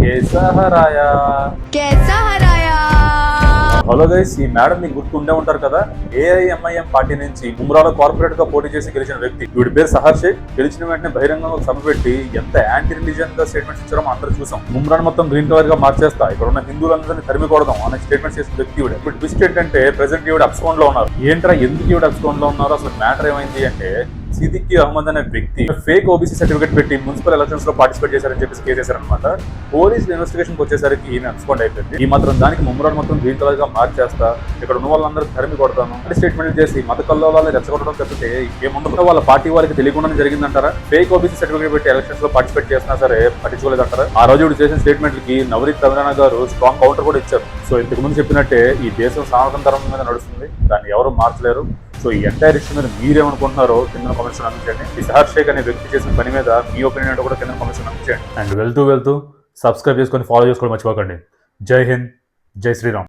कैसा हराया कैसा हराया। హలో గైస్, ఈ మేడం మీకు గుర్తుండే ఉంటారు కదా, ఏఐఎంఐఎం పార్టీ నుంచి ముమ్రాలో కార్పొరేట్ గా పోటీ చేసి గెలిచిన వ్యక్తి. వీడి పేరు సహర్ షేక్. గెలిచిన వెంటనే బహిరంగంగా ఒక సభ పెట్టి ఎంత యాంటీ రిలీజియన్ గా స్టేట్మెంట్స్ ఇచ్చారో అందరూ చూసాం. ముమ్రాన్ మొత్తం గ్రీన్ కలర్ గా మార్చేస్తా, ఇక్కడ ఉన్న హిందువులందరినీ తరిమి కొడదాం అనే స్టేట్మెంట్స్ చేసిన వ్యక్తి వీడు. ఇప్పుడు ట్విస్ట్ ఏంటంటే ప్రెసెంట్ ఈవిడ అబ్స్కౌండ్ లో ఉన్నారు. ఏంట్రా ఎందుకు ఈవిడ అబ్స్కౌండ్ లో ఉన్నారు, అసలు మ్యాటర్ ఏమైంది అంటే, సిద్దికి అహ్మద్ అనే వ్యక్తి ఫేక్ ఓబీసీ సర్టిఫికేట్ పెట్టి మున్సిపల్ ఎలక్షన్స్ లో పార్టిసిపేట్ చేశారని చెప్పేసి కేసు వేశారనమాట. పోలీసులు ఇన్వెస్టిగేషన్ వచ్చేసరికి ఈమె అబ్స్కౌండ్ అయిపోయింది. ఈ మాత్రం దానికి ముమ్రాన్ మొత్తం గ్రీన్ కలర్ గా మార్చేస్తా, ఇక్కడ ఉన్న వాళ్ళందరూ తరిమి కొడతాను అంటే స్టేట్మెంట్ చేసి మత కల్లోలాలు రెచ్చగొట్టడం తప్పితే ఏముండదు. వాళ్ళ పార్టీ వాళ్ళకి తెలియకుండానే జరిగిందంటారా? ఫేక్ ఓబీసీ సర్టిఫికేట్ పెట్టి ఎలక్షన్స్ లో పార్టిసిపేట్ చేసినా సరే పట్టించుకోలేదంటారా? ఆ రోజు ఇప్పుడు చేసిన స్టేట్మెంట్ కి నవరీత్ రవీణ గారు స్ట్రాంగ్ కౌంటర్ కూడా ఇచ్చారు. సో ఇంతకు ముందు చెప్పినట్టే ఈ దేశం సనాతన ధర్మం మీద నడుస్తుంది, దాన్ని ఎవరు మార్చలేరు. సో ఈ ఎంటైర్ ఇష్యూ మీద మీరేమనుకుంటున్నారో కింద కామెంట్స్ అందించండి. ఈ సహర్ షేక్ అనే వ్యక్తి చేసిన పని మీద మీ ఒపీనియన్ ఏంటో కూడా కింద కామెంట్స్ అందించండి. అండ్ వెళ్తూ సబ్స్క్రైబ్ చేసుకొని ఫాలో చేసుకోవడం మర్చిపోకండి. జై హింద్, జై శ్రీరామ్.